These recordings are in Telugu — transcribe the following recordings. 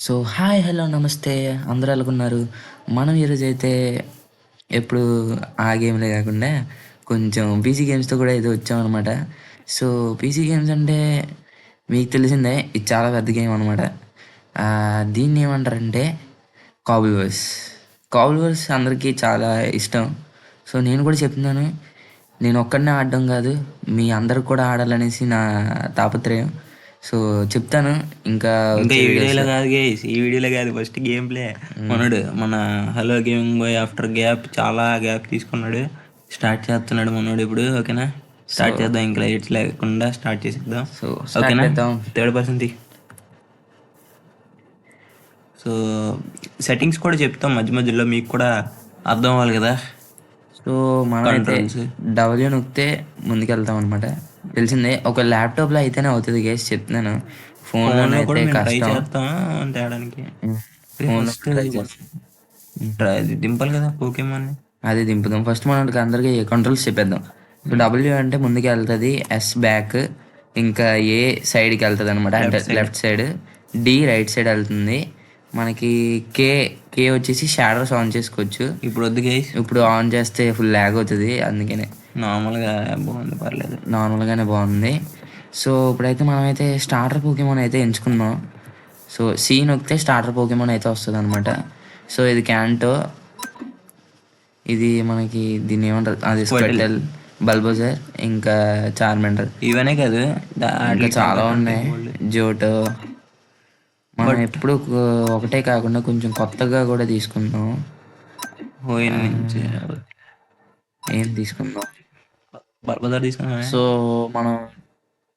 సో హాయ్ హలో నమస్తే అందరూ ఎలాగున్నారు. మనం ఈరోజైతే ఎప్పుడు ఆ గేమ్లే కాకుండా కొంచెం పీసీ గేమ్స్తో కూడా అయితే వచ్చామన్నమాట. సో పీసీ గేమ్స్ అంటే మీకు తెలిసిందే, ఇది చాలా పెద్ద గేమ్ అనమాట. దీన్ని ఏమంటారంటే కాబుల్ వర్స్. కాబుల్ వర్స్ అందరికీ చాలా ఇష్టం. సో నేను కూడా చెప్తున్నాను, నేను ఒక్కడినే ఆడడం కాదు, మీ అందరికి కూడా ఆడాలనేసి నా తాపత్రయం. సో చెప్తాను ఇంకా ఇంకా వచ్చే ఈ వీడియోలో వీడియోస్లో. కాదు గైస్, ఈ వీడియోలో కాదు, ఫస్ట్ గేమ్ ప్లే. మన hello gaming boy after gap, చాలా గ్యాప్ తీసుకున్నాడు, స్టార్ట్ చేస్తున్నాడు మనోడు ఇప్పుడు. ఓకేనా, సో స్టార్ట్ చేద్దాం. ఇంకా లైట్స్ లేకుండా స్టార్ట్ చేసేద్దాం. సో స్టార్ట్ ఓకేనా, చేద్దాం. Third person. సో సెట్టింగ్స్ కూడా చెప్తాం మధ్య మధ్యలో, మీకు కూడా అర్థం అవ్వాలి కదా. సో మనమైతే కంట్రోల్స్ డబ్ల్యూ నొక్కితే ముందుకెళ్తాం అనమాట. తెలిసిందే, ఒక ల్యాప్టాప్లో అయితేనే అవుతుంది గేస్, చెప్తున్నాను. ఫోన్లో ఫోన్లో కూడా అయితే మేము ట్రై కష్టం. చేస్తాం తేడానికి. ఫోన్లో ఫస్ట్ ట్రై చేస్తాం. దింపాలి కదా పోకేమాన్. అది దింపుదాం. ఫస్ట్ మనకి అందరికీ కంట్రోల్స్ చెప్పేద్దాం. సో డబ్ల్యూ అంటే ముందుకు వెళ్తుంది, ఎస్ బ్యాక్, ఇంకా ఏ సైడ్కి వెళ్తుంది అనమాట, అంటే Left side. Left side, the right side వెళ్తుంది. మనకి కే కే వచ్చేసి షాడోస్ ఆన్ చేసుకోవచ్చు. ఇప్పుడు వద్దు గైస్, ఇప్పుడు ఆన్ చేస్తే ఫుల్ ల్యాగ్ అవుతుంది, అందుకనే నార్మల్గా బాగుంది, పర్లేదు. నార్మల్గానే బాగుంది. సో ఇప్పుడైతే మనమైతే స్టార్టర్ పోకేమోన్ అయితే ఎంచుకుందాం. సో సి నొక్కితే స్టార్టర్ పోకేమోన్ అయితే వస్తుంది అనమాట. సో ఇది క్యాంటో, ఇది మనకి దీన్ని ఏమంటారు, అది స్క్వెటల్, బల్బోజర్, ఇంకా చార్మెండర్, ఇవనే కాదు, ఇంకా చాలా ఉన్నాయి, జోటో. మనం ఎప్పుడు ఒకటే కాకుండా కొంచెం కొత్తగా కూడా తీసుకుందాం. హోయిన్ నుంచి ఏం తీసుకుందాం? బర్బదార్ తీసుకున్నా. సో మనం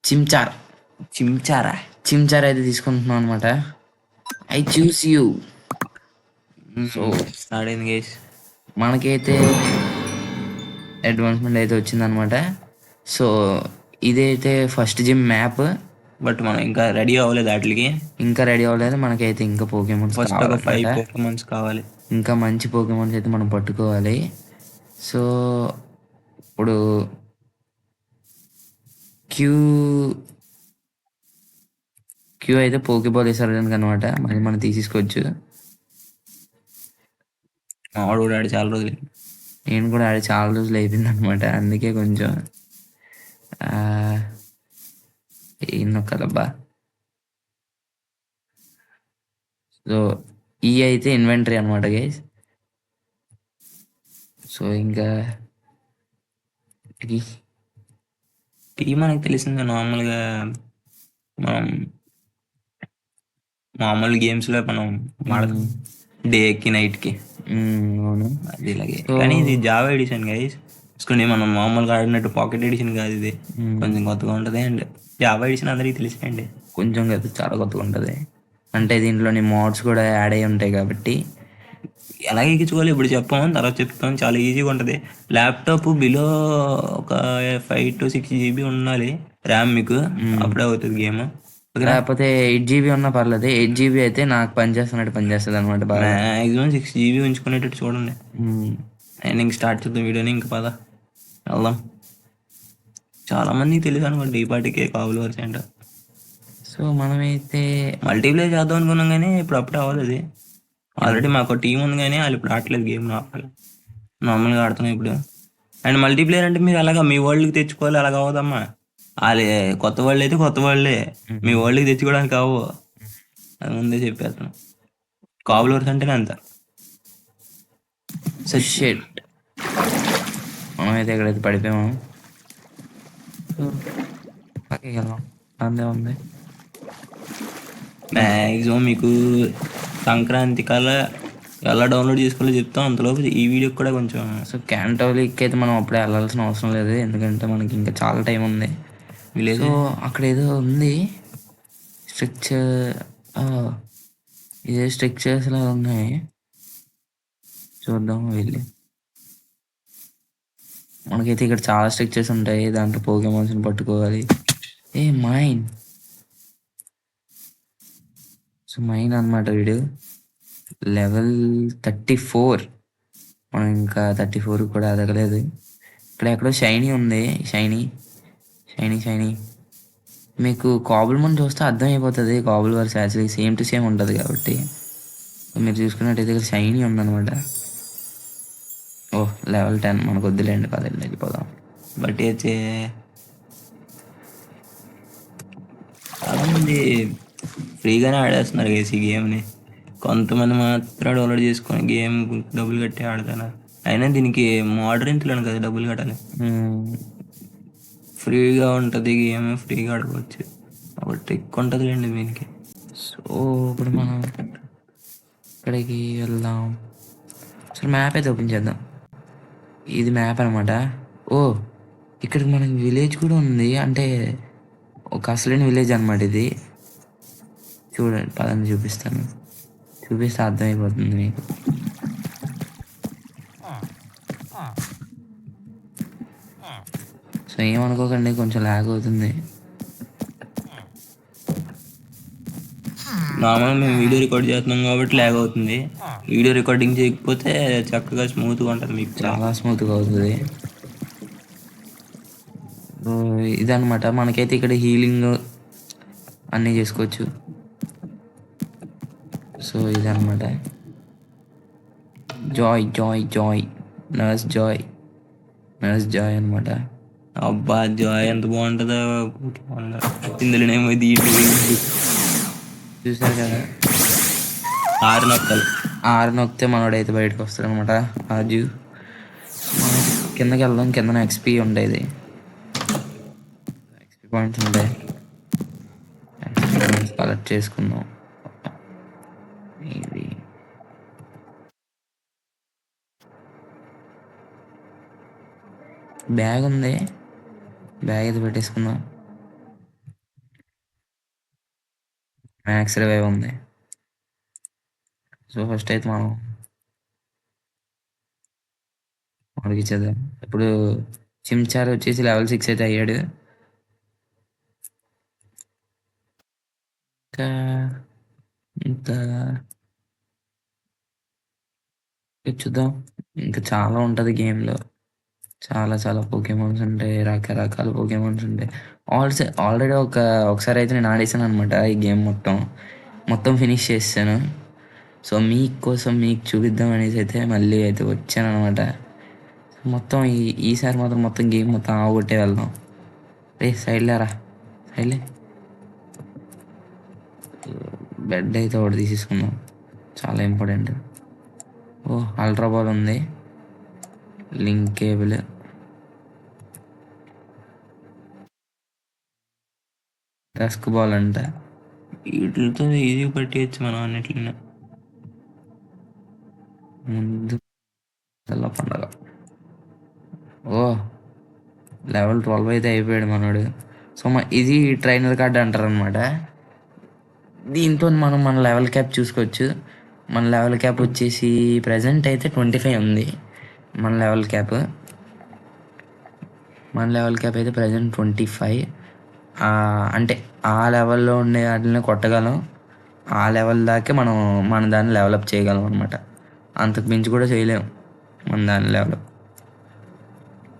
చిమ్చార్ చిమ్చారా? చిమ్చార్ అయితే తీసుకుంటున్నాం అనమాట. I choose you. So start అయింది గైస్. మనకైతే అడ్వాన్స్మెంట్ అయితే వచ్చిందనమాట. సో ఇదైతే ఫస్ట్ జిమ్ మ్యాప్. బట్ మనం ఇంకా రెడీ అవ్వలేదు వాటికి. ఇంకా రెడీ అవ్వలేదు, మనకైతే ఇంకా పోకేమోన్స్ ఫస్ట్ ఒక 5 కావాలన్నమాట. పోకేమాన్స్ కావాలి. ఇంకా మంచి పోకేమోన్స్ అయితే మనం పట్టుకోవాలి. సో ఇప్పుడు క్యూ క్యూ అయితే పోకేబాల్ వేసారడానికి అనమాట, మళ్ళీ మనం తీసేసుకోవచ్చు. ఆడు కూడా ఆడి చాలా రోజులు. నేను కూడా ఆడి చాలా రోజులు అయిపోయింది అనమాట, అందుకే కొంచెం ఏం నొక్కాలబ్బా. సో ఈ అయితే ఇన్వెంటరీ అనమాట గైస్. సో ఇంకా టీ మనకి తెలిసిందే, నార్మల్గా మనం మామూలు గేమ్స్లో మనం వాడతాం డేకి నైట్కి. అవును. అది ఇలాగే, కానీ ఇది జావా ఎడిషన్ గైస్. చూసుకోండి, మనం మామూలుగా ఆడినట్టు పాకెట్ ఎడిషన్ కాదు ఇది, కొంచెం కొత్తగా ఉంటుంది. అండ్ జావా ఎడిషన్ అందరికీ తెలిసేయండి. కొంచెం కదా, చాలా కొత్తగా ఉంటుంది. అంటే దీంట్లోని మోడ్స్ కూడా యాడ్ అయ్యి ఉంటాయి కాబట్టి. ఎలా ఎక్కించుకోవాలి ఇప్పుడు చెప్పాము, తర్వాత చెప్తాం. చాలా ఈజీగా ఉంటుంది. ల్యాప్టాప్ బిలో ఒక 5 to 6 GB ఉండాలి ర్యామ్ మీకు, అప్పుడే అవుతుంది గేమ్. లేకపోతే 8 GB ఉన్నా పర్లేదు. 8 GB అయితే నాకు పనిచేస్తున్నట్టు పనిచేస్తుంది అనమాట బాగా. మ్యాక్సిమం 6 GB ఉంచుకునేటట్టు చూడండి. అండ్ ఇంక స్టార్ట్ చేద్దాం వీడియోని. ఇంక పద వెళ్దాం. చాలా మందికి తెలియదు అనుకోండి ఈ పాటికే కాబుల్ వర్స్ అంట. సో మనమైతే మల్టీప్లేయర్ చేద్దాం అనుకున్నాం, కానీ ఇప్పుడు అప్పుడే అవ్వదు అది. ఆల్రెడీ మాకు టీం ఉంది, కానీ వాళ్ళు ఇప్పుడు ఆడలేదు గేమ్. నార్మల్గా ఆడుతున్నాం ఇప్పుడు. అండ్ మల్టీప్లేయర్ అంటే మీరు అలాగా మీ వరల్డ్కి తెచ్చుకోవాలి, అలాగ అవ్వదమ్మా. వాళ్ళే కొత్త వాళ్ళు అయితే కొత్త వాళ్ళే, మీ వరల్డ్కి తెచ్చుకోవడానికి అవ్వు. అది ముందే చెప్పేస్తాను. కాబుల్ వర్స్ అంటేనే అంత. సో షిట్, మనమైతే ఎక్కడైతే పడిపోయాము. పక్కకి వెళ్దాం, అందే ఉంది. మ్యాక్సిమం మీకు సంక్రాంతి కల్లా ఎలా డౌన్లోడ్ చేసుకోవాలో చెప్తాం, అంతలోపు ఈ వీడియోకి కూడా కొంచెం. సో క్యాంటోలిక్ అయితే మనం అప్పుడే వెళ్ళాల్సిన అవసరం లేదు, ఎందుకంటే మనకి ఇంకా చాలా టైం ఉంది. సో అక్కడ ఏదో ఉంది స్ట్రక్చర్, ఇదే స్ట్రక్చర్స్ లా ఉన్నాయి, చూద్దాం వెళ్ళి. మనకైతే ఇక్కడ చాలా స్ట్రక్చర్స్ ఉంటాయి, దాంట్లో పోకేమాన్స్ని పట్టుకోవాలి. ఏ మైన్, సో మైన్ అనమాట వీడు. లెవెల్ 34, మనం ఇంకా 34 కూడా ఎదగలేదు. ఇక్కడ ఎక్కడో షైనీ ఉంది, షైనీ షైనీ షైనీ మీకు కాబుల్ ముందు చూస్తే అర్థమైపోతుంది. కాబుల్ వర్స్ యాక్చువల్లీ సేమ్ టు సేమ్ ఉంటుంది కాబట్టి. మీరు చూసుకున్నట్టయితే ఇక్కడ షైనీ ఉందన్నమాట. ఓహ్, లెవెల్ 10 మనకు వద్దులేండి, పదండి వెళ్ళిపోదాం. బట్ అయితే చాలామంది ఫ్రీగానే ఆడేస్తున్నారు గేస్ ఈ గేమ్ని. కొంతమంది మాత్రం డౌన్లోడ్ చేసుకొని గేమ్ డబ్బులు కట్టి ఆడుతున్నారు. అయినా దీనికి మోడరెంట్లను కదా డబ్బులు కట్టాలి. ఫ్రీగా ఉంటుంది గేమ్, ఫ్రీగా ఆడుకోవచ్చు. ఒక ట్రిక్ ఉంటుందిలేండి దీనికి. సో ఇప్పుడు మనం ఇక్కడికి వెళ్దాం. అసలు మ్యాప్ అయితే ఓపెన్ చేద్దాం. ఇది మ్యాప్ అనమాట. ఓ, ఇక్కడికి మనకి విలేజ్ కూడా ఉంది. అంటే ఒక అసలైన విలేజ్ అనమాట ఇది. చూడండి, పదండి చూపిస్తాను. చూపిస్తే అర్థమైపోతుంది మీకు. సో ఏమనుకోకండి, కొంచెం ల్యాగ్ అవుతుంది. నార్మల్గా మేము వీడియో రికార్డ్ చేస్తున్నాం కాబట్టి ల్యాగ్ అవుతుంది. వీడియో రికార్డింగ్ చేయకపోతే చక్కగా స్మూత్గా ఉంటుంది మీకు. చాలా స్మూత్గా అవుతుంది. ఇదనమాట. మనకైతే ఇక్కడ హీలింగ్ అన్నీ చేసుకోవచ్చు. సో ఇదనమాట. Joy Joy Joy nurse Joy, nurse Joy అనమాట. అబ్బా, జాయ్ ఎంత బాగుంటుందో. ఇందులోనేమో దీంట్లో చూసారు కదా, 6 నొక్కలు. 6 నొక్కితే మనోడైతే బయటకు వస్తాడు అనమాట. రాజు కిందకి వెళ్దాం. కింద ఎక్స్పీ ఉండేది, ఎక్స్పీ పాయింట్స్ ఉంటాయి. ఎక్స్పీ పాయింట్స్ కలెక్ట్ చేసుకుందాం. ఇది బ్యాగ్ ఉంది, బ్యాగ్ అయితే పెట్టేసుకుందాం. మ్యాక్స్ రివైవ్ ఉంది. సో ఫస్ట్ అయితే మనం అడిగిచ్చేద్దాం. ఇప్పుడు చిమ్చార్ వచ్చేసి లెవెల్ 6 అయితే అయ్యాడు. ఇంకా ఇంకా చూద్దాం. ఇంకా చాలా ఉంటుంది గేమ్లో. చాలా చాలా పోకేమాన్స్ ఉంటాయి, రకరకాల పోకేమాన్స్ ఉంటాయి. ఆల్రెడీ ఒకసారి అయితే నేను ఆడేసాను అనమాట ఈ గేమ్ మొత్తం ఫినిష్ చేసాను. సో మీకోసం మీకు చూపిద్దాం అనేసి అయితే మళ్ళీ అయితే వచ్చాను అనమాట. మొత్తం ఈసారి మాత్రం మొత్తం గేమ్ మొత్తం ఆగొట్టే వెళ్దాం. రే సైడ్లేరా, సైడ్లే. బెడ్ అయితే ఒకటి తీసేసుకుందాం, చాలా ఇంపార్టెంట్. ఓ, అల్ట్రా బాల్ ఉంది, లింక్ కేబుల్, డస్క్ బాల్ అంట. వీటితో ఈజీ పట్టేయచ్చు మనం అన్నిటిని. ముందు పండగ. ఓ, లెవెల్ 12 అయితే అయిపోయాడు మనోడు. సో ఇది ట్రైనర్ కార్డ్ అంటారు అనమాట. దీంతో మనం మన లెవెల్ క్యాప్ చూసుకోవచ్చు. మన లెవెల్ క్యాప్ వచ్చేసి ప్రజెంట్ అయితే 25 ఉంది. మన లెవెల్ క్యాప్ అయితే ప్రజెంట్ 25. అంటే ఆ లెవెల్లో ఉండే వాటిని కొట్టగలం. ఆ లెవెల్ దాకే మన దాన్ని డెవలప్ చేయగలం అనమాట. అంతకు మించి కూడా చేయలేము మన దాన్ని డెవలప్.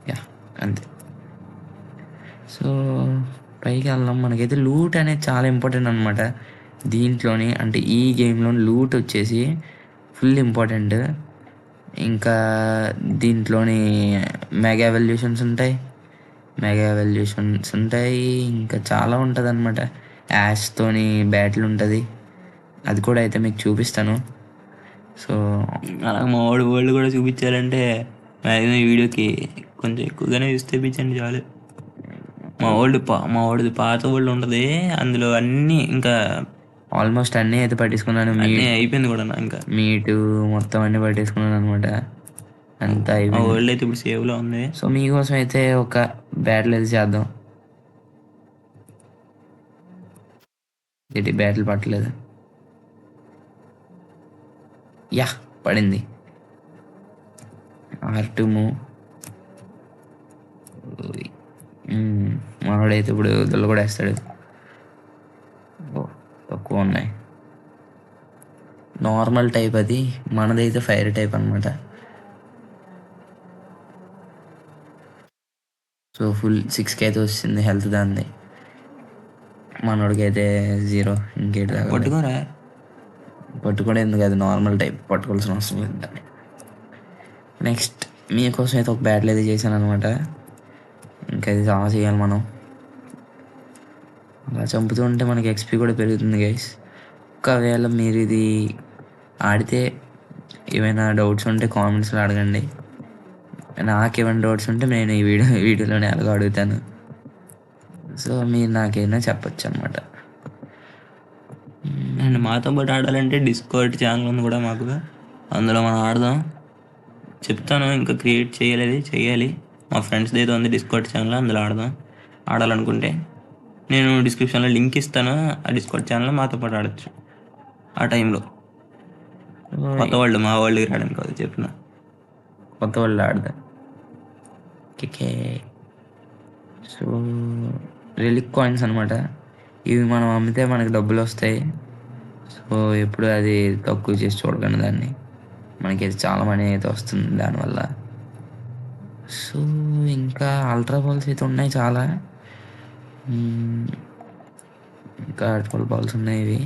యా, అంతే. సో పైకి వెళ్దాం. మనకైతే లూట్ అనేది చాలా ఇంపార్టెంట్ అనమాట దీంట్లోని. అంటే ఈ గేమ్లో లూట్ వచ్చేసి ఫుల్ ఇంపార్టెంట్. ఇంకా దీంట్లోని మెగా ఎవల్యూషన్స్ ఉంటాయి, ఇంకా చాలా ఉంటుంది అనమాట. యాష్తోని బ్యాటిల్ ఉంటుంది, అది కూడా అయితే మీకు చూపిస్తాను. సో అలా మా వాడు వరల్డ్ కూడా చూపించాలంటే మ్యాక్సిమం ఈ వీడియోకి కొంచెం ఎక్కువగానే చూస్తే తెప్పించండి చాలు. మా వాడిది పాత వరల్డ్ ఉంటుంది, అందులో అన్నీ ఇంకా ఆల్మోస్ట్ అన్నీ అయితే పట్టించుకున్నాను. అన్నీ అయిపోయింది కూడా ఇంకా మీటు మొత్తం అన్నీ పట్టేసుకున్నాను అనమాట. అంతా మా అయిపోయింది. వరల్డ్ అయితే ఇప్పుడు సేవ్లో ఉంది. సో మీకోసం అయితే ఒక బ్యాటిల్ అయితే చేద్దాం. ఏంటి బ్యాటిల్ పట్టలేదు? యా, పడింది. R2 move. మనోడైతే ఇప్పుడు దొల్ల కూడా వేస్తాడు. ఓ, తక్కువ ఉన్నాయి. నార్మల్ టైప్ అది, మనదైతే ఫైర్ టైప్ అనమాట. సో ఫుల్ 6K అయితే వచ్చింది హెల్త్ దాన్ని. మనోడికైతే 0. ఇంకేటి తగలలేదు. పట్టుకోరా. పట్టుకోవడం ఎందుకు, అది నార్మల్ టైప్, పట్టుకోవాల్సిన అవసరం లేదు దాన్ని. నెక్స్ట్ మీకోసం అయితే ఒక బ్యాటిల్ అయితే చేశాను అనమాట. ఇంకా ఇది చాలా చేయాలి మనం. అలా చంపుతూ ఉంటే మనకి ఎక్స్పీ కూడా పెరుగుతుంది గైస్. ఒకవేళ మీరు ఇది ఆడితే ఏమైనా డౌట్స్ ఉంటే కామెంట్స్లో అడగండి. నాకు ఏమైనా డౌట్స్ ఉంటే నేను ఈ వీడియోలోనే అలాగ అడుగుతాను. సో మీరు నాకేమైనా చెప్పచ్చు అనమాట. అండ్ మాతో పాటు ఆడాలంటే డిస్కౌంట్ ఛానల్ ఉంది కూడా మాకు, అందులో మనం ఆడదాం. చెప్తాను, ఇంకా క్రియేట్ చేయాలి. మా ఫ్రెండ్స్ది ఏదో ఉంది డిస్కౌంట్ ఛానల్, అందులో ఆడాలనుకుంటే నేను డిస్క్రిప్షన్లో లింక్ ఇస్తాను. ఆ డిస్కౌంట్ ఛానల్లో మాతో పాటు ఆడచ్చు. ఆ టైంలో కొత్త వాళ్ళు, మా వాళ్ళకి రావడానికి కాదు చెప్తున్నా, కొత్త వాళ్ళు ఆడదా. ఓకే. సో రిలిక్ కాయిన్స్ అనమాట. ఇవి మనం అమ్మితే మనకి డబ్బులు వస్తాయి. సో ఎప్పుడు అది తక్కువ చేసి చూడకండి దాన్ని, మనకి చాలా మనీ అయితే వస్తుంది దానివల్ల. సో ఇంకా అల్ట్రా బాల్స్ అయితే ఉన్నాయి చాలా. ఇంకా 12 బాల్స్ ఉన్నాయి. ఇవి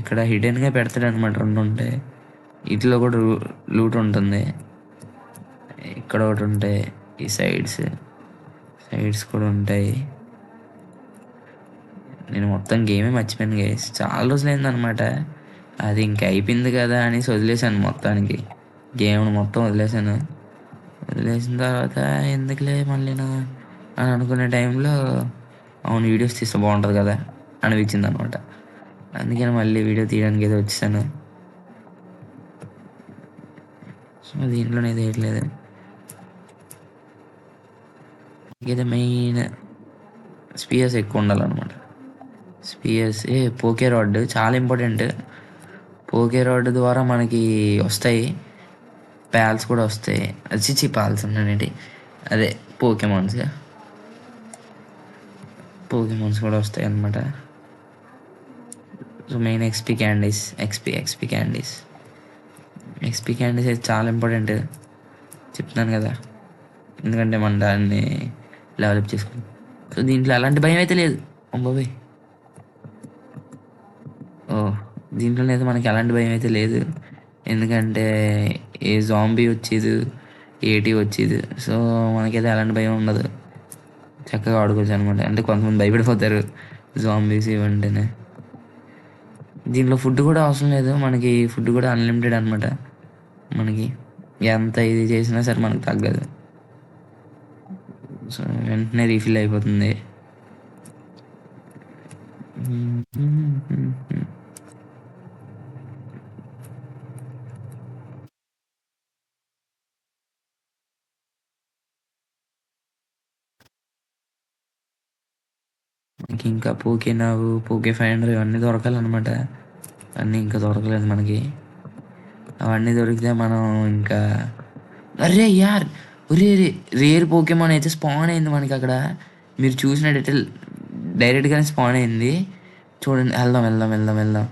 ఇక్కడ హిడెన్గా పెడతాడు అనమాట, 2 ఉంటాయి. వీటిలో కూడా లూట్ ఉంటుంది. ఇక్కడ ఒకటి ఉంటాయి, ఈ సైడ్స్ కూడా ఉంటాయి. నేను మొత్తం గేమే మర్చిపోయాను గైస్, చాలా రోజులైందనమాట. అది ఇంకా అయిపోయింది కదా అనేసి వదిలేశాను, మొత్తానికి గేమ్ను మొత్తం వదిలేసిన తర్వాత ఎందుకులే మళ్ళీ అని అనుకునే టైంలో అవును వీడియోస్ తీస్తే బాగుంటుంది కదా అనిపించింది అనమాట. అందుకని మళ్ళీ వీడియో తీయడానికి అయితే వచ్చేసాను. సో దీంట్లోనే తీయట్లేదు. ఇంకైతే మెయిన్ స్పియర్స్ ఎక్కువ ఉండాలన్నమాట. స్పియర్స్, పోకే రాడ్ చాలా ఇంపార్టెంట్. పోకే రాడ్ ద్వారా మనకి వస్తాయి ప్యాల్స్ కూడా వస్తాయి. చిచి పాల్స్ ఉన్నాయండి, అదే పోకేమాన్స్ కూడా వస్తాయి అన్నమాట. సో మెయిన్ ఎక్స్పీ క్యాండీస్ అయితే చాలా ఇంపార్టెంట్ చెప్తున్నాను కదా, ఎందుకంటే మన దాన్ని డెవలప్ చేసుకుని. సో దీంట్లో అలాంటి భయం అయితే లేదు. బాబోయ్, దీంట్లోనైతే మనకి అలాంటి భయం అయితే లేదు, ఎందుకంటే ఏ జాంబీ వచ్చేది, ఏటీ వచ్చేది. సో మనకైతే అలాంటి భయం ఉండదు, చక్కగా ఆడుకోవచ్చు అనమాట. అంటే కొంతమంది భయపడిపోతారు జాంబీస్ ఇవంటేనే. దీంట్లో ఫుడ్ కూడా అవసరం లేదు మనకి, ఫుడ్ కూడా అన్లిమిటెడ్ అనమాట. మనకి ఎంత ఇది చేసినా సరే మనకు తగ్గదు. సో వెంటనే రీఫిల్ అయిపోతుంది. మనకి ఇంకా పోకే 500 ఇవన్నీ దొరకాలన్నమాట. అన్నీ ఇంకా దొరకలేదు మనకి. అవన్నీ దొరికితే మనం ఇంకా అరే యార్ ఒరే రేర్ పోకేమాన్ అయితే స్పాన్ అయింది మనకి అక్కడ. మీరు చూసినట్టయితే డైరెక్ట్గానే స్పాన్ అయింది చూడండి. వెళ్దాం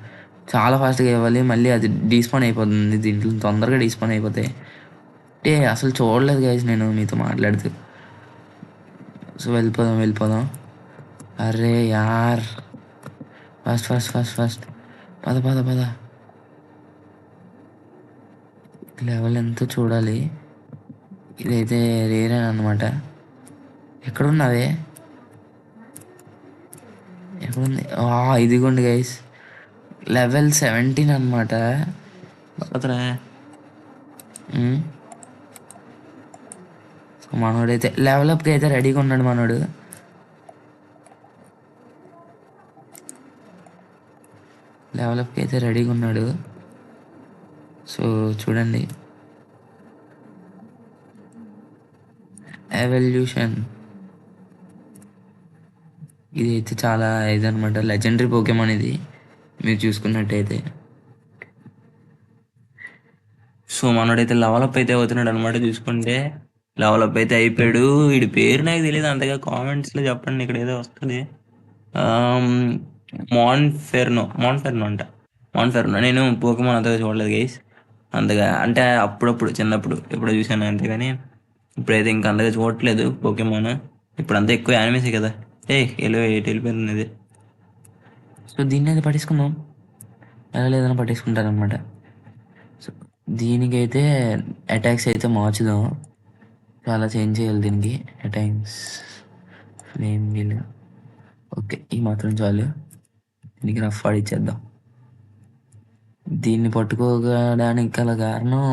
చాలా ఫాస్ట్గా ఇవ్వాలి, మళ్ళీ అది డీస్పాన్ అయిపోతుంది. దీంట్లో తొందరగా డీస్పాన్ అయిపోతాయి. అంటే అసలు చూడలేదు గైస్ నేను మీతో మాట్లాడుతూ. సో వెళ్ళిపోదాం. అరే యార్ ఫాస్ట్ పద. లెవెల్ ఎంతో చూడాలి. ఇదైతే రేరే అనమాట. ఎక్కడున్నది? ఎక్కడుంది? ఇదిగోండి గైస్, లెవెల్ 17 అనమాట. మనోడైతే లెవెలప్కి అయితే రెడీగా ఉన్నాడు. మనోడు లెవెలప్కి అయితే రెడీగా ఉన్నాడు. సో చూడండి, ఎవల్యూషన్ ఇది అయితే చాలా ఇదనమాట, లెజెండరీ పోకేమాన్ ఇది మీరు చూసుకున్నట్టయితే. సో మనోడైతే లెవలప్ అయితే అవుతున్నాడు అనమాట. చూసుకుంటే లెవలప్ అయితే అయిపోయాడు. వీడి పేరు నాకు తెలియదు అంతగా, కామెంట్స్లో చెప్పండి, ఇక్కడ ఏదో వస్తుంది. మాన్ఫెర్నో అంట. నేను పోకేమాన్ అంతగా చూడలేదు గైస్, అంతగా అంటే అప్పుడప్పుడు చిన్నప్పుడు ఎప్పుడో చూశాను అంతేగాని ఇప్పుడైతే ఇంకా అంతగా చూడట్లేదు పోకేమోన్. ఇప్పుడంతా ఎక్కువ యానిమేసే కదా. ఎటు వెళ్ళిపోయింది ఇది. సో దీన్ని అయితే పట్టించుకుందాం, ఎలా లేదన్నా పట్టించుకుంటారనమాట. సో దీనికైతే అటాక్స్ అయితే మార్చుదాం, చాలా చేంజ్ చేయాలి దీనికి అటాక్స్. ఫ్లేమ్ వీల్, ఓకే ఈ మాత్రం చాలు. దీనికి రఫ్ ఆడిచ్చేద్దాం. దీన్ని పట్టుకోవడానికి గల కారణం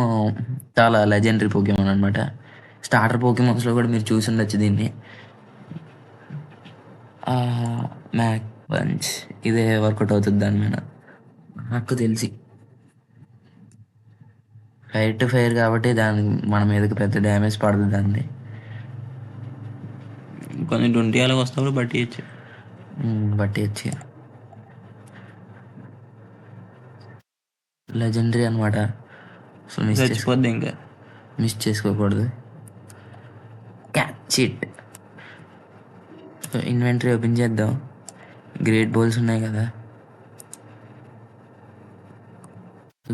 చాలా లెజెండరీ పోకేమాన్ అనమాట. స్టార్టర్ పోకేమాన్స్లో కూడా మీరు చూసి ఉండొచ్చు దీన్ని. మ్యాక్ పంచ్ ఇదే వర్కౌట్ అవుతుంది దాని మీద నాకు తెలిసి. ఫైర్ టు ఫైర్ కాబట్టి దాని మన మీదకి పెద్ద డ్యామేజ్ పడదు దాన్ని. కొన్ని 20 అలాగ వస్తాడు పట్టియచ్చు. బట్టి వచ్చి లెజెండరీ అనమాట. సో చచ్చిపోద్ది ఇంకా. మిస్ చేసుకోకూడదు. Catch it. So inventory open చేద్దాం. గ్రేట్ బౌల్స్ ఉన్నాయి కదా,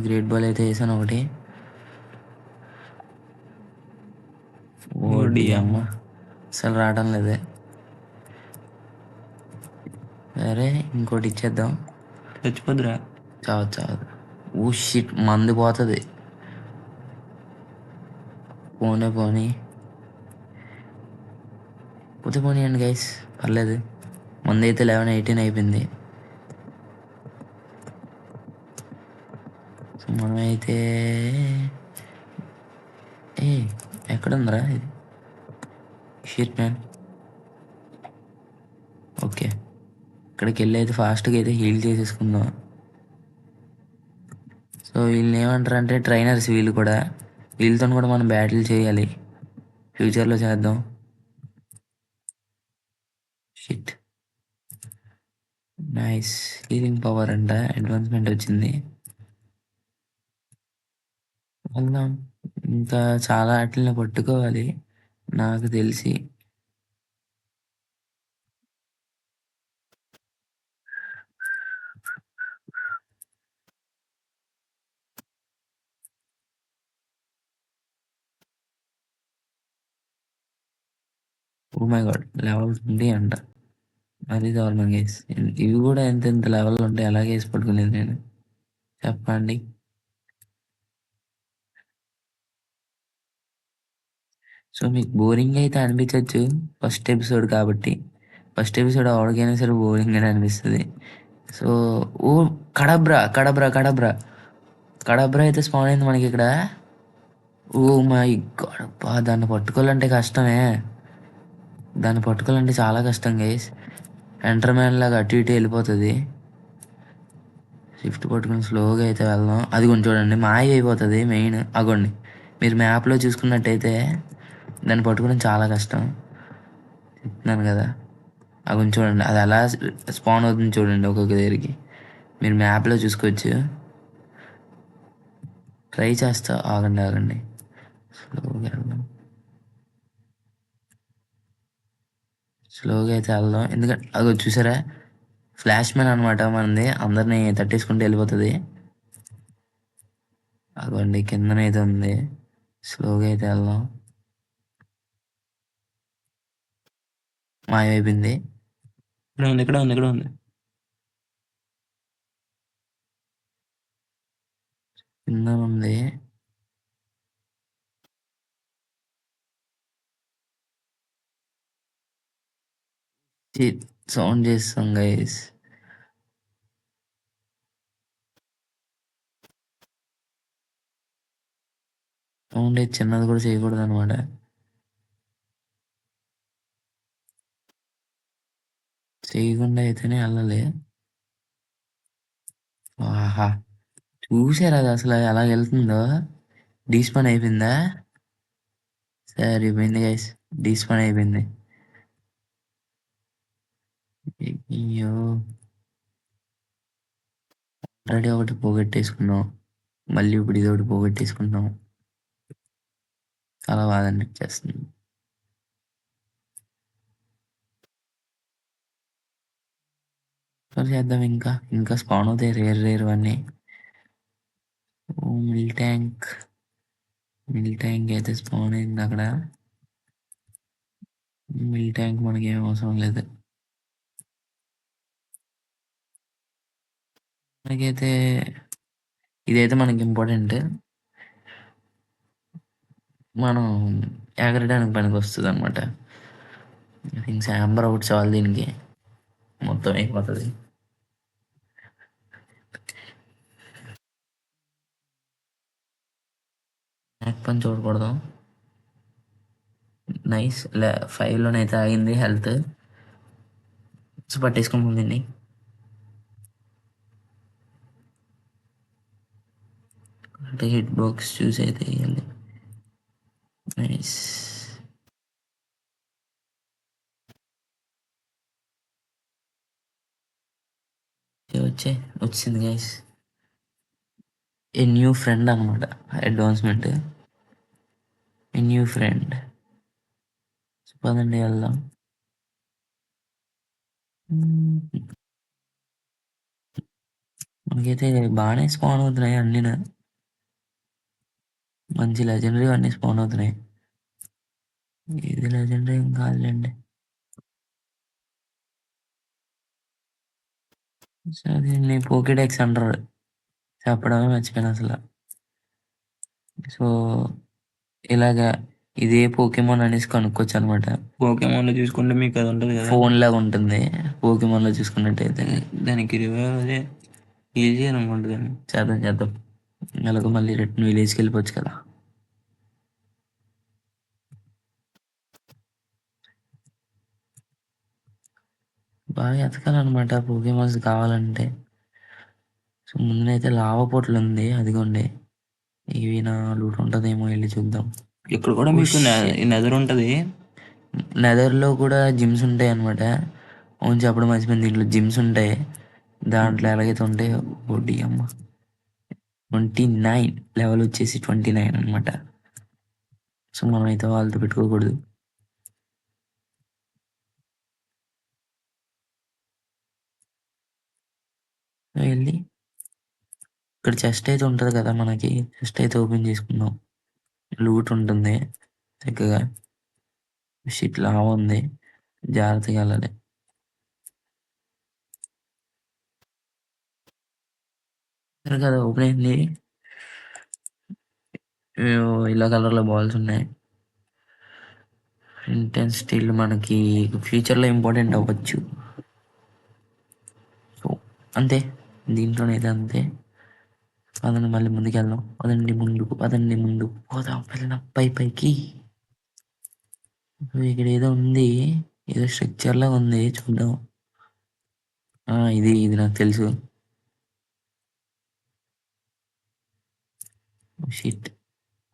గ్రేట్ బాల్ అయితే వేసాను ఒకటి. ఓడి అమ్మ, అసలు రావడం లేదే. సరే ఇంకోటి ఇచ్చేద్దాం. చచ్చిపోద్దురా. చావదు. ఓ షిట్, మందు పోతుంది. పోనీ పోనీయండి గైస్, పర్లేదు. మందు అయితే 11-18 అయిపోయింది. సో మనమైతే ఎక్కడుందిరా ఇది? Shit man. ఓకే, ఇక్కడికి వెళ్ళి అయితే ఫాస్ట్గా అయితే హీల్ చేసేసుకుందాం. సో వీళ్ళని ఏమంటారు అంటే ట్రైనర్స్, వీళ్ళు కూడా, వీళ్ళతో కూడా మనం బ్యాటిల్ చేయాలి, ఫ్యూచర్లో చేద్దాం. Shit, nice. హీలింగ్ పవర్ అంట, అడ్వాన్స్మెంట్ వచ్చింది. వెళ్దాం, ఇంకా చాలా వాటిని పట్టుకోవాలి నాకు తెలిసి. ఓ మై గాడ్, లెవెల్స్ ఉంది అంట. అది దారుణం గైస్. ఇవి కూడా ఎంత లెవెల్ ఉంటాయి, అలాగే వేసి పట్టుకునేది నేను, చెప్పండి. సో మీకు బోరింగ్ అయితే అనిపించవచ్చు ఫస్ట్ ఎపిసోడ్ కాబట్టి. ఫస్ట్ ఎపిసోడ్ ఎవరికైనా సరే బోరింగ్ అని అనిపిస్తుంది. సో ఓ కడబ్రా అయితే స్పాన్ అయింది మనకి ఇక్కడ. ఓ మై గాడ్, అబ్బా దాన్ని పట్టుకోవాలంటే కష్టమే. దాన్ని పట్టుకోవాలంటే చాలా కష్టం గైస్. ఎంటర్మ్యాన్ లాగా అటు ఇటు వెళ్ళిపోతుంది. షిఫ్ట్ పట్టుకుని స్లోగా అయితే వెళ్దాం. అది కొంచెం చూడండి, మాయ అయిపోతుంది మెయిన్. అగోండి, మీరు మ్యాప్లో చూసుకున్నట్టయితే దాన్ని పట్టుకోవడం చాలా కష్టం, చెప్తున్నాను కదా. కొంచెం చూడండి, అది అలా స్పాన్ అవుతుంది చూడండి ఒక్కొక్క దగ్గరికి. మీరు మ్యాప్లో చూసుకోవచ్చు. ట్రై చేస్తా, ఆగండి. స్లోగా అయితే వెళ్దాం, ఎందుకంటే అది చూసారా, ఫ్లాష్ మ్యాన్ అనమాట మనది, అందరినీ తట్టేసుకుంటూ వెళ్ళిపోతుంది. అగోండి కిందనైతే ఉంది, స్లోగా అయితే వెళ్దాం. మాయమైపోయింది. ఇక్కడ ఉంది. కింద ఉంది. సౌండ్ చేస్తాం గైస్. సౌండ్ చిన్నది కూడా చేయకూడదు అనమాట. చేయకుండా అయితేనే వెళ్ళాలి. ఆహా, చూసారా అది అసలు ఎలా వెళ్తుందో? డీస్పాన్ అయిపోయిందా? సరిపోయింది గైస్, డీస్పాన్ అయిపోయింది. అయ్యో, ఆల్రెడీ ఒకటి పోగొట్టేసుకున్నాం, మళ్ళీ ఇప్పుడు ఇది ఒకటి పోగొట్టేసుకుంటాం. చాలా బాధ అనిపించేస్తుంది. సరే చేద్దాం, ఇంకా స్పాన్ అవుతాయి రేర్ అన్నీ. ఓ మిల్ ట్యాంక్ అయితే స్పాన్ అయింది అక్కడ. మిల్ ట్యాంక్ మనకేం అవసరం లేదు. మనకైతే ఇదైతే మనకి ఇంపార్టెంట్. మనం ఎగరడానికి పనికొస్తదనమాట. ఐ థింక్ శాంబర్ ఒకటి చాలు దీనికి. మొత్తం అయిపోతది. నెక్ పని చూడకూడదు. నైస్. 5లోనైతే ఆగింది హెల్త్. సో పట్టేసుకుంటుంది దీన్ని. అంటే హిట్ బాక్స్ చూసి అయితే వేయాలి. నైస్. వచ్చింది గైస్. ఏ న్యూ ఫ్రెండ్ అనమాట. అడ్వాన్స్మెంట్. A new friend. పదండి వెళ్దాం. మనకైతే బాగానే స్పాన్ అవుతున్నాయి అన్నీ. మంచి లెజెండరీ అన్నీ స్పాన్ అవుతున్నాయి. ఇది లెజెండరీ ఏం కాదులేండి. సో దీన్ని పోకేడెక్స్ అంటారు. చెప్పడమే మర్చిపోయాను అసలు. సో ఇలాగా ఇదే పోకేమాన్ అనేసి కనుక్కోవచ్చు అనమాట. పోకేమాన్లో చూసుకుంటే మీకు అది ఉంటుంది కదా, ఫోన్ లాగా ఉంటుంది. పోకేమాన్లో చూసుకున్నట్టయితే దానికి రివైవ్ అదే హీల్ చేయాలనుకుంటుంది. చేద్దాం. అలాగో మళ్ళీ రిటర్న్ విలేజ్కి వెళ్ళిపోవచ్చు కదా. బాగా ఎతకాలన్నమాట పోకేమాన్స్ కావాలంటే. సో ముందునైతే లావా పోట్లు ఉంది, అదిగోండి. ఇవి నా లూట్ ఉంటుందేమో, వెళ్ళి చూద్దాం. ఇక్కడ కూడా మీకు నెదర్ ఉంటుంది. నెదర్లో కూడా జిమ్స్ ఉంటాయి అనమాట. అవును, చెప్పడం మర్చిపోయింది. దీంట్లో జిమ్స్ ఉంటాయి. దాంట్లో ఎలాగైతే ఉంటాయి. ఓడి అమ్మ, 29 లెవెల్ వచ్చేసి 29 అనమాట. సో మనం అయితే వాళ్ళతో పెట్టుకోకూడదు. వెళ్ళి ఇక్కడ చెస్ట్ అయితే ఉంటుంది కదా, మనకి చెస్ట్ అయితే ఓపెన్ చేసుకుందాం. లూట్ ఉంటుంది చక్కగా. షిట్ లావా ఉంది, జాగ్రత్తగా వెళ్ళాలి. సరే కదా, ఓపెన్ అయింది. ఇలా కలర్లో బాల్స్ ఉన్నాయి. ఇంటెన్స్ స్టీల్ మనకి ఫ్యూచర్లో ఇంపార్టెంట్ అవ్వచ్చు. సో అంతే, దీంట్లోనైతే అంతే. పదండి మళ్ళీ ముందుకు వెళ్దాం. పదండి ముందుకు పోదాం. వెళ్దాం పైకి. ఇక్కడ ఏదో ఉంది, ఏదో స్ట్రక్చర్ లాగా ఉంది, చూద్దాం. ఇది నాకు తెలుసు. షిట్,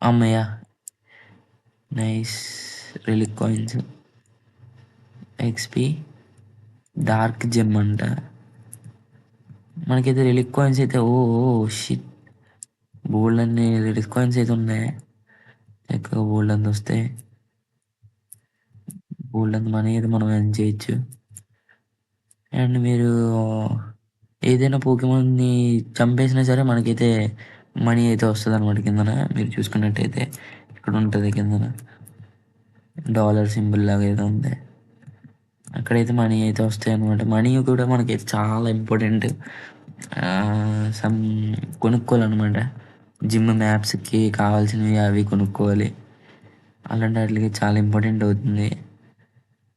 అమ్మయ్య. Nice. Relic coins, XP, dark gem అంట. మనకైతే రిలిక్ కాయిన్స్ అయితే ఓ షిట్, బోల్డ్ అన్ని రిలిక్ కాయిన్స్ అయితే ఉన్నాయి. ఎక్కువ బోల్డ్ అంత వస్తే బోల్డ్ అంత మనీ అయితే మనం ఎర్న్ చేయొచ్చు. అండ్ మీరు ఏదైనా పోకేమాన్ని చంపేసినా సరే మనకైతే మనీ అయితే వస్తుంది అనమాట. కిందన మీరు చూసుకున్నట్టయితే ఇక్కడ ఉంటుంది కిందన డాలర్ సింబల్ లాగా ఏదో ఉంది. అక్కడైతే మనీ అయితే వస్తాయి అనమాట. మనీ కూడా మనకైతే చాలా ఇంపార్టెంట్. సమ్ కొనుక్కోవాలన్నమాట. జిమ్ మ్యాప్స్కి కావాల్సినవి అవి కొనుక్కోవాలి. అలాంటి వాటికి చాలా ఇంపార్టెంట్ అవుతుంది.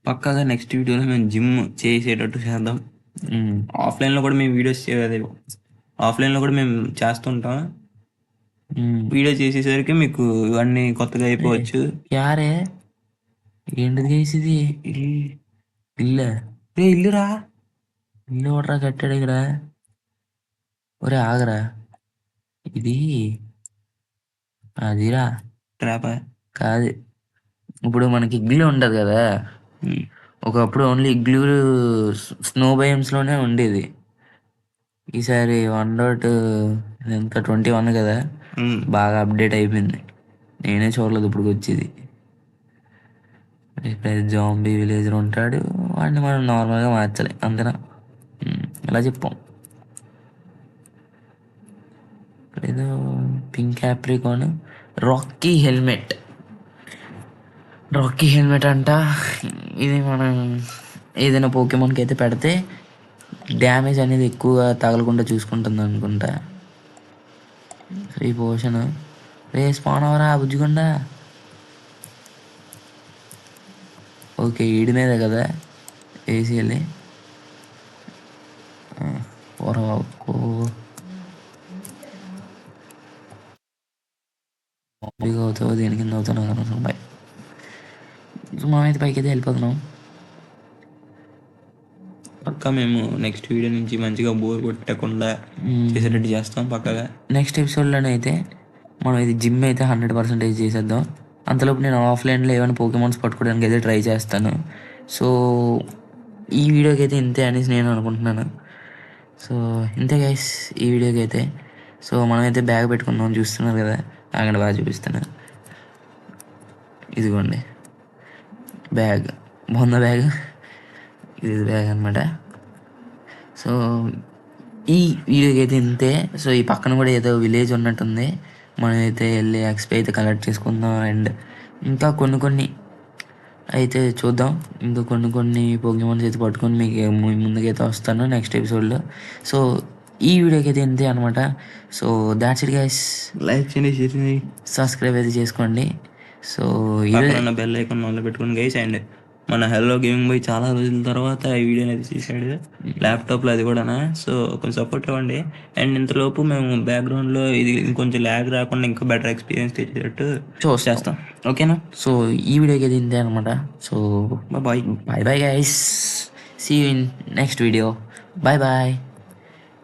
పక్కాగా నెక్స్ట్ వీడియోలో మేము జిమ్ చేసేటట్టు చేద్దాం. ఆఫ్లైన్లో కూడా మేము వీడియోస్ ఆఫ్లైన్లో కూడా మేము చేస్తుంటాం. వీడియో చేసేసరికి మీకు ఇవన్నీ కొత్తగా అయిపోవచ్చు. యారే ఏంటిది చేసేది? ఇల్లు ఇల్లురా, ఇల్లు ఓడరా కట్టాడు ఇక్కడ. ఒరే ఆగరా, ఇది అదిరా ట్రాపా కాదు. ఇప్పుడు మనకి ఇగ్లూ ఉంటుంది కదా, ఒకప్పుడు ఓన్లీ ఇగ్లూ స్నో భయంస్లోనే ఉండేది. ఈసారి 1.1 ఎంత 21 కదా, బాగా అప్డేట్ అయిపోయింది. నేనే చూడలేదు ఇప్పుడు వచ్చేది. ఇక్కడ జాంబీ విలేజర్ ఉంటాడు, వాడిని మనం నార్మల్గా మార్చాలి అంతేనా. ఇలా చెప్పాం. ఏదో pink apricot, rocky helmet. Rocky helmet అంట. ఇది మనం ఏదైనా పోకేమాన్కి అయితే పెడితే డ్యామేజ్ అనేది ఎక్కువగా తగలకుండా చూసుకుంటుంది అనుకుంటా. ఫ్రీ పోషన్ రే స్పాన్ అవరా బుజ్జిగుండా. ఓకే ఈడి మీద కదా వేసి వెళ్ళి పొరవకు మామూలుగా అవుతావు దేని కింద అవుతావు నాకు అనవసరం. బాయ్. సో మనమైతే పైకి అయితే వెళ్ళిపోతున్నాం. పక్కా మేము నెక్స్ట్ వీడియో నుంచి మంచిగా బోర్ కొట్టకుండా చేసేటట్టు చేస్తాం పక్కగా. నెక్స్ట్ ఎపిసోడ్లోనే అయితే మనం ఇది జిమ్ అయితే 100% చేసేద్దాం. అంతలోపు నేను ఆఫ్లైన్లో ఏమైనా పోకేమాన్స్ పట్టుకోవడానికి అయితే ట్రై చేస్తాను. సో ఈ వీడియోకి అయితే ఇంతే అనేసి నేను అనుకుంటున్నాను. సో ఇంతే గైస్ ఈ వీడియోకి అయితే. సో మనమైతే బ్యాగ్ పెట్టుకుందాం చూస్తున్నారు కదా, అక్కడ బాగా చూపిస్తాను. ఇదిగోండి బ్యాగ్, బాగుందా బ్యాగ్? ఇది బ్యాగ్ అనమాట. సో ఈ వీడియోకి అయితే ఇంతే. సో ఈ పక్కన కూడా ఏదో విలేజ్ ఉన్నట్టుంది, మనం అయితే వెళ్ళి ఎక్స్పీ అయితే కలెక్ట్ చేసుకుందాం. అండ్ ఇంకా కొన్ని అయితే చూద్దాం. ఇంకా కొన్ని పోకేమాన్స్ అయితే పట్టుకొని మీకు ముందుకైతే వస్తాను నెక్స్ట్ ఎపిసోడ్లో. సో ఈ వీడియోకి అయితే ఇంతే అనమాట. So that's it guys. Like చేయండి, షేర్ చేయండి, సబ్స్క్రైబ్ అయితే చేసుకోండి. సో పక్కన బెల్ ఐకాన్ ఆన్లో పెట్టుకుని గైస్. అండ్ మన హెల్లో గేమింగ్ బాయ్ చాలా రోజుల తర్వాత ఈ వీడియోని అయితే తీసాడు ల్యాప్టాప్లో, అది కూడా. సో కొంచెం సపోర్ట్ ఇవ్వండి. అండ్ ఇంతలోపు మేము బ్యాక్గ్రౌండ్లో ఇది ఇంకొంచెం ల్యాగ్ రాకుండా ఇంకా బెటర్ ఎక్స్పీరియన్స్ తెచ్చేటట్టు చేస్తాం. ఓకేనా? సో ఈ వీడియోకి అయితే ఇంతే అనమాట. So bye. Bye bye guys. See you in next video. Bye bye.